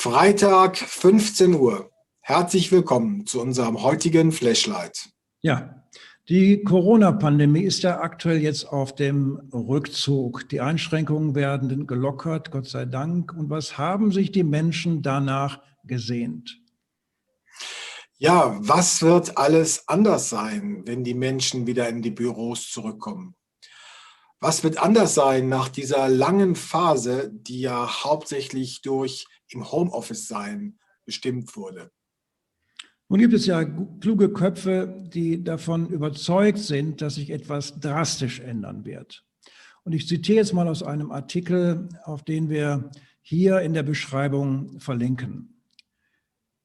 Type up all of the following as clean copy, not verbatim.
Freitag, 15 Uhr. Herzlich willkommen zu unserem heutigen Flashlight. Ja, die Corona-Pandemie ist ja aktuell jetzt auf dem Rückzug. Die Einschränkungen werden gelockert, Gott sei Dank. Und was haben sich die Menschen danach gesehnt? Ja, was wird alles anders sein, wenn die Menschen wieder in die Büros zurückkommen? Was wird anders sein nach dieser langen Phase, die ja hauptsächlich durch im Homeoffice sein bestimmt wurde? Nun gibt es ja kluge Köpfe, die davon überzeugt sind, dass sich etwas drastisch ändern wird. Und ich zitiere jetzt mal aus einem Artikel, auf den wir hier in der Beschreibung verlinken.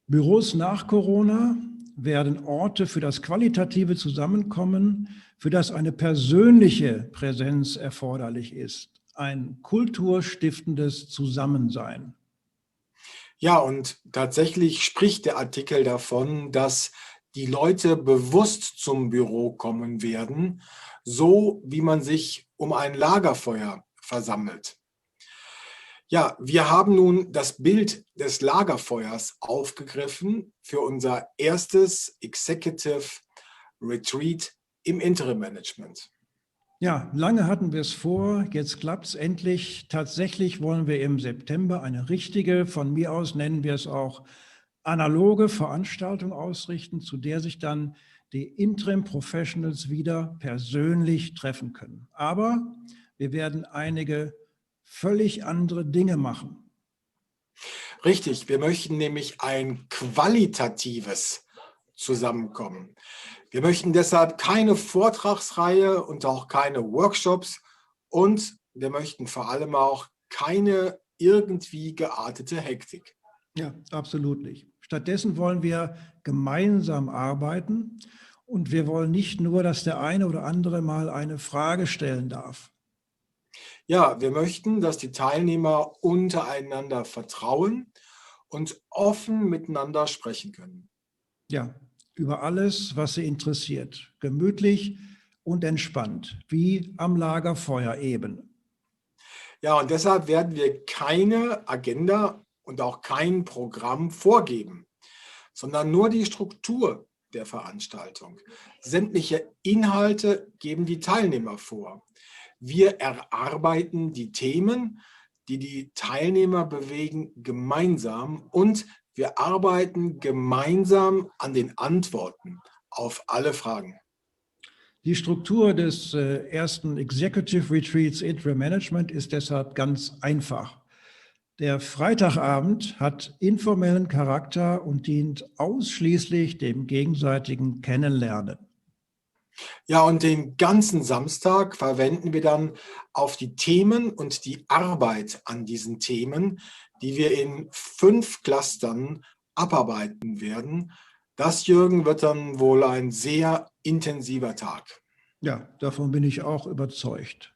Büros nach Corona werden Orte für das qualitative Zusammenkommen, für das eine persönliche Präsenz erforderlich ist, ein kulturstiftendes Zusammensein. Ja, und tatsächlich spricht der Artikel davon, dass die Leute bewusst zum Büro kommen werden, so wie man sich um ein Lagerfeuer versammelt. Ja, wir haben nun das Bild des Lagerfeuers aufgegriffen für unser erstes Executive Retreat im Interim Management. Ja, lange hatten wir es vor, jetzt klappt es endlich. Tatsächlich wollen wir im September eine richtige, von mir aus nennen wir es auch analoge Veranstaltung ausrichten, zu der sich dann die Interim Professionals wieder persönlich treffen können. Aber wir werden einige völlig andere Dinge machen. Richtig, wir möchten nämlich ein qualitatives Zusammenkommen. Wir möchten deshalb keine Vortragsreihe und auch keine Workshops und wir möchten vor allem auch keine irgendwie geartete Hektik. Ja, absolut nicht. Stattdessen wollen wir gemeinsam arbeiten und wir wollen nicht nur, dass der eine oder andere mal eine Frage stellen darf. Ja, wir möchten, dass die Teilnehmer untereinander vertrauen und offen miteinander sprechen können. Ja, über alles, was sie interessiert. Gemütlich und entspannt, wie am Lagerfeuer eben. Ja, und deshalb werden wir keine Agenda und auch kein Programm vorgeben, sondern nur die Struktur der Veranstaltung. Sämtliche Inhalte geben die Teilnehmer vor. Wir erarbeiten die Themen, die die Teilnehmer bewegen, gemeinsam und wir arbeiten gemeinsam an den Antworten auf alle Fragen. Die Struktur des ersten Executive Retreats Interim Management ist deshalb ganz einfach. Der Freitagabend hat informellen Charakter und dient ausschließlich dem gegenseitigen Kennenlernen. Ja, und den ganzen Samstag verwenden wir dann auf die Themen und die Arbeit an diesen Themen, die wir in 5 Clustern abarbeiten werden. Das, Jürgen, wird dann wohl ein sehr intensiver Tag. Ja, davon bin ich auch überzeugt.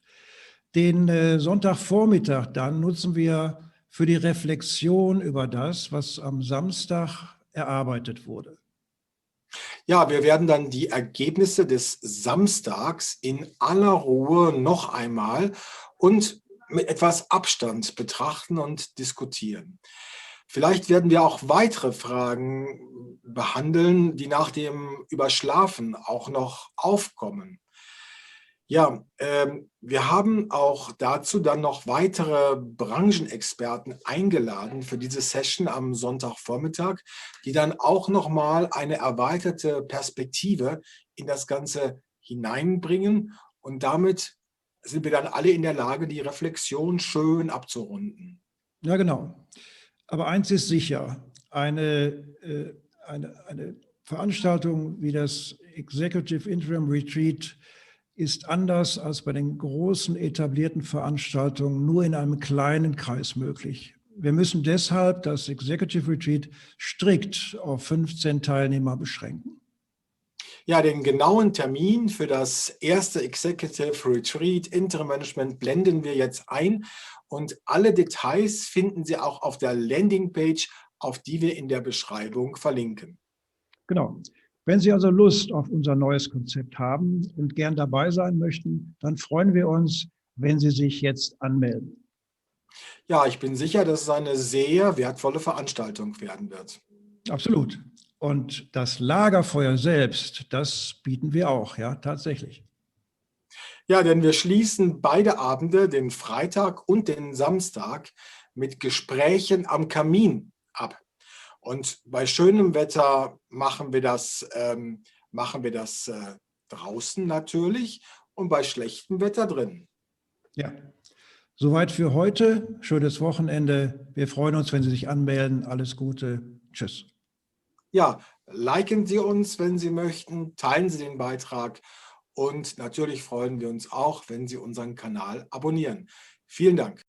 Den Sonntagvormittag dann nutzen wir für die Reflexion über das, was am Samstag erarbeitet wurde. Ja, wir werden dann die Ergebnisse des Samstags in aller Ruhe noch einmal und mit etwas Abstand betrachten und diskutieren. Vielleicht werden wir auch weitere Fragen behandeln, die nach dem Überschlafen auch noch aufkommen. Ja, wir haben auch dazu dann noch weitere Branchenexperten eingeladen für diese Session am Sonntagvormittag, die dann auch noch mal eine erweiterte Perspektive in das Ganze hineinbringen. Und damit sind wir dann alle in der Lage, die Reflexion schön abzurunden. Ja, genau. Aber eins ist sicher, eine Veranstaltung wie das Executive Interim Retreat ist anders als bei den großen etablierten Veranstaltungen nur in einem kleinen Kreis möglich. Wir müssen deshalb das Executive Retreat strikt auf 15 Teilnehmer beschränken. Ja, den genauen Termin für das erste Executive Retreat Interim Management blenden wir jetzt ein und alle Details finden Sie auch auf der Landingpage, auf die wir in der Beschreibung verlinken. Genau. Wenn Sie also Lust auf unser neues Konzept haben und gern dabei sein möchten, dann freuen wir uns, wenn Sie sich jetzt anmelden. Ja, ich bin sicher, dass es eine sehr wertvolle Veranstaltung werden wird. Absolut. Und das Lagerfeuer selbst, das bieten wir auch, ja, tatsächlich. Ja, denn wir schließen beide Abende, den Freitag und den Samstag, mit Gesprächen am Kamin ab. Und bei schönem Wetter machen wir das draußen natürlich und bei schlechtem Wetter drin. Ja. Soweit für heute. Schönes Wochenende. Wir freuen uns, wenn Sie sich anmelden. Alles Gute. Tschüss. Ja, liken Sie uns, wenn Sie möchten, teilen Sie den Beitrag und natürlich freuen wir uns auch, wenn Sie unseren Kanal abonnieren. Vielen Dank.